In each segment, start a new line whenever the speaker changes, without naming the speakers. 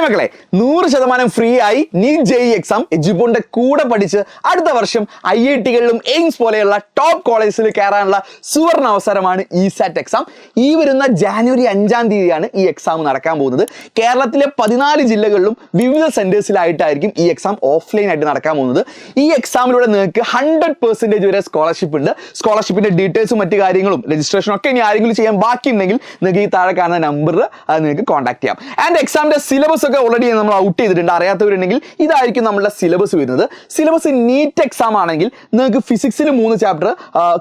മക്കളെ 100% ഫ്രീ ആയി NEET JEE exam എഡ്യൂബോണിന്റെ കൂടെ പഠിച്ച് അടുത്ത വർഷം IIT-കളിലും എയിംസ് പോലെയുള്ള ടോപ്പ് കോളേജിൽ കയറാനുള്ള സുവർണ അവസരമാണ് ഇസാറ്റ് എക്സാം. ഈ വരുന്ന ജാനുവരി 5-ാം തീയതിയാണ് ഈ എക്സാം നടക്കാൻ പോകുന്നത്. കേരളത്തിലെ 14 ജില്ലകളിലും വിവിധ സെന്റേഴ്സിലായിട്ടായിരിക്കും ഈ എക്സാം ഓഫ്ലൈൻ ആയിട്ട് നടക്കാൻ പോകുന്നത്. ഈ എക്സാമിലൂടെ നിങ്ങൾക്ക് 100% വരെ സ്കോളർഷിപ്പ് ഉണ്ട്. സ്കോളർഷിപ്പിന്റെ ഡീറ്റെയിൽസും മറ്റു കാര്യങ്ങളും രജിസ്ട്രേഷനും ഒക്കെ ഇനി ആരെങ്കിലും ചെയ്യാൻ ബാക്കിയുണ്ടെങ്കിൽ നിങ്ങൾക്ക് ഈ താഴെ കാണുന്ന നമ്പറിൽ നിങ്ങൾക്ക് കോൺടാക്ട് ചെയ്യാം. ആൻഡ് എക്സാമിന്റെ സിലബസ് ഒക്കെ ഓൾറെഡി നമ്മൾ ഔട്ട് ചെയ്തിട്ടുണ്ട്. അറിയാത്തവരുണ്ടെങ്കിൽ ഇതായിരിക്കും നമ്മുടെ സിലബസ് വരുന്നത്. സിലബസ് നീറ്റ് എക്സാം ആണെങ്കിൽ നിങ്ങൾക്ക് ഫിസിക്സിൽ 3 ചാപ്റ്റർ,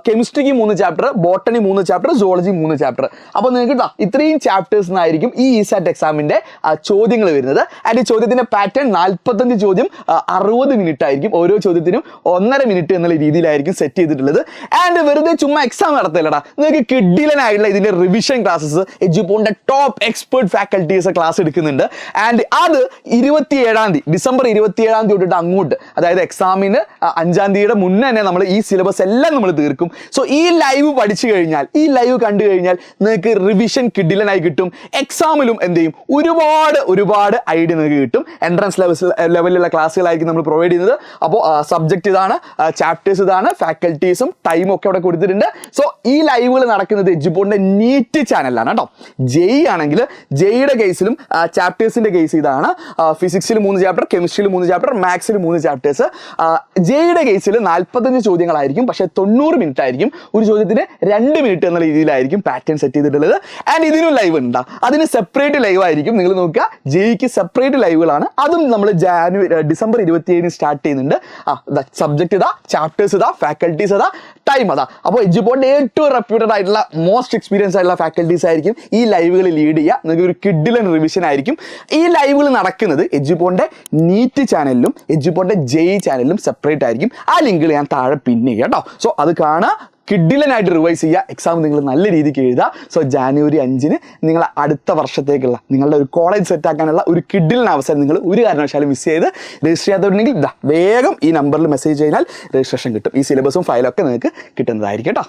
കെമിസ്ട്രിക്ക് 3 chapter, botany 3 chapter, zoology 3 chapter. അപ്പോൾ നിങ്ങൾക്ക് ഇത്രയും ചാപ്റ്റേഴ്സ് ആയിരിക്കും ഈ ഇസാറ്റ് എക്സാമിന്റെ ചോദ്യങ്ങൾ വരുന്നത്. ആൻഡ് ഈ ചോദ്യത്തിന്റെ പാറ്റേൺ 45 ചോദ്യം 60 മിനിറ്റ് ആയിരിക്കും. ഓരോ ചോദ്യത്തിനും 1.5 മിനിറ്റ് എന്നുള്ള രീതിയിലായിരിക്കും സെറ്റ് ചെയ്തിട്ടുള്ളത്. ആൻഡ് വെറുതെ ചുമ്മാ എക്സാം നടത്തില്ലടാ, നിങ്ങൾക്ക് കിഡിലനായിട്ടുള്ള ഇതിന്റെ റിവിഷൻ ക്ലാസ്സസ് എഡ്യൂബോണിന്റെ ടോപ്പ് എക്സ്പേർട്ട് ഫാക്കൽറ്റീസ് ക്ലാസ് എടുക്കുന്നുണ്ട്. ആൻഡ് അത് 27-ാം തീയതി, ഡിസംബർ 27-ാം തീയതി തൊട്ടിട്ട് അങ്ങോട്ട്, അതായത് എക്സാമിന് 5-ാം തീയതിയുടെ മുന്നേ തന്നെ നമ്മൾ ഈ സിലബസ് എല്ലാം നമ്മൾ തീർക്കും. സോ ഈ ലൈവ് പഠിച്ചു കഴിഞ്ഞാൽ, ഈ ലൈവ് കണ്ടു കഴിഞ്ഞാൽ നിങ്ങൾക്ക് റിവിഷൻ കിഡിലനായി കിട്ടും. എക്സാമിലും എന്ത് ചെയ്യും, ഒരുപാട് ഐഡിയ നിങ്ങൾക്ക് കിട്ടും. എൻട്രൻസ് ലെവലിലുള്ള ക്ലാസ്സുകളായിരിക്കും നമ്മൾ പ്രൊവൈഡ് ചെയ്യുന്നത്. അപ്പോൾ സബ്ജക്റ്റ് ഇതാണ്, ചാപ്റ്റേഴ്സ് ഇതാണ്, ഫാക്കൽറ്റീസും ടൈമും ഒക്കെ അവിടെ കൊടുത്തിട്ടുണ്ട്. സോ ഈ ലൈവുകൾ നടക്കുന്നത് എഡ്യൂബോണിന്റെ നീറ്റ് ചാനലിലാണ് കേട്ടോ. ജെഇ ആണെങ്കിൽ ജെഇയുടെ കേസിലും ചാപ്റ്റേഴ്സിന്റെ കേസ് ഇതാണ്. ഫിസിക്സിൽ 3 ചാപ്റ്റർ, കെമിസ്ട്രിയിൽ 3 ചാപ്റ്റർ, മാത്സിൽ 3 ചാപ്റ്റേഴ്സ്. ജെഇയുടെ കേസിൽ 45 ചോദ്യങ്ങളായിരിക്കും, പക്ഷേ 90 മിനിറ്റ് ആയിരിക്കും. ഒരു ചോദ്യത്തിന് 2 മിനിറ്റ് എന്ന രീതിയിലായിരിക്കും പാറ്റേൺ സെറ്റ് ചെയ്തിട്ടുള്ളത്. ആൻഡ് ഇതിനും ലൈവ് ഉണ്ട്, അതിന് സെപ്പറേറ്റ് ലൈവ് ആയിരിക്കും. നിങ്ങൾ നോക്കുക, ജെഇക്ക് സെപ്പറേറ്റ് ലൈവുകളാണ്. അതും നമ്മൾ ഡിസംബർ 27-ന് സ്റ്റാർട്ട് ചെയ്യുന്നുണ്ട്. സബ്ജക്ട് ഇതാ, ചാപ്റ്റേഴ്സ് ഇതാ, ഫാക്കൽറ്റീസ് ഇതാ, ടൈം അതാ. അപ്പോൾ എഡ്യൂബോണിന്റെ ഏറ്റവും റെപ്യൂട്ടഡ് ആയിട്ടുള്ള മോസ്റ്റ് എക്സ്പീരിയൻസ് ആയിട്ടുള്ള ഫാക്കൽറ്റീസ് ആയിരിക്കും ഈ ലൈവുകൾ ലീഡ് ചെയ്യുക. നിങ്ങൾക്ക് ഒരു കിഡിലൻ റിവിഷൻ ആയിരിക്കും. ഈ ലൈവുകൾ നടക്കുന്നത് എഡ്യൂബോണിന്റെ നീറ്റ് ചാനലിലും എഡ്യൂബോണിന്റെ ജെഇ ചാനലിലും സെപ്പറേറ്റ് ആയിരിക്കും. ആ ലിങ്കുകൾ ഞാൻ താഴെ പിൻ ചെയ്യാം കേട്ടോ. സോ അത് കാണുക, കിഡിലനായിട്ട് റിവൈസ് ചെയ്യുക, എക്സാം നിങ്ങൾ നല്ല രീതിക്ക് എഴുതുക. സോ ജാനുവരി 5-ന് നിങ്ങൾ അടുത്ത വർഷത്തേക്കുള്ള നിങ്ങളുടെ ഒരു കോളേജ് സെറ്റാക്കാനുള്ള ഒരു കിഡിലൻ അവസരം നിങ്ങൾ ഒരു കാരണവശാലും മിസ് ചെയ്ത് രജിസ്റ്റർ ചെയ്യാത്തവരുണ്ടെങ്കിൽ വേഗം ഈ നമ്പറിൽ മെസ്സേജ് ചെയ്താൽ രജിസ്ട്രേഷൻ കിട്ടും. ഈ സിലബസും ഫയലൊക്കെ നിങ്ങൾക്ക് കിട്ടുന്നതായിരിക്കും കേട്ടോ.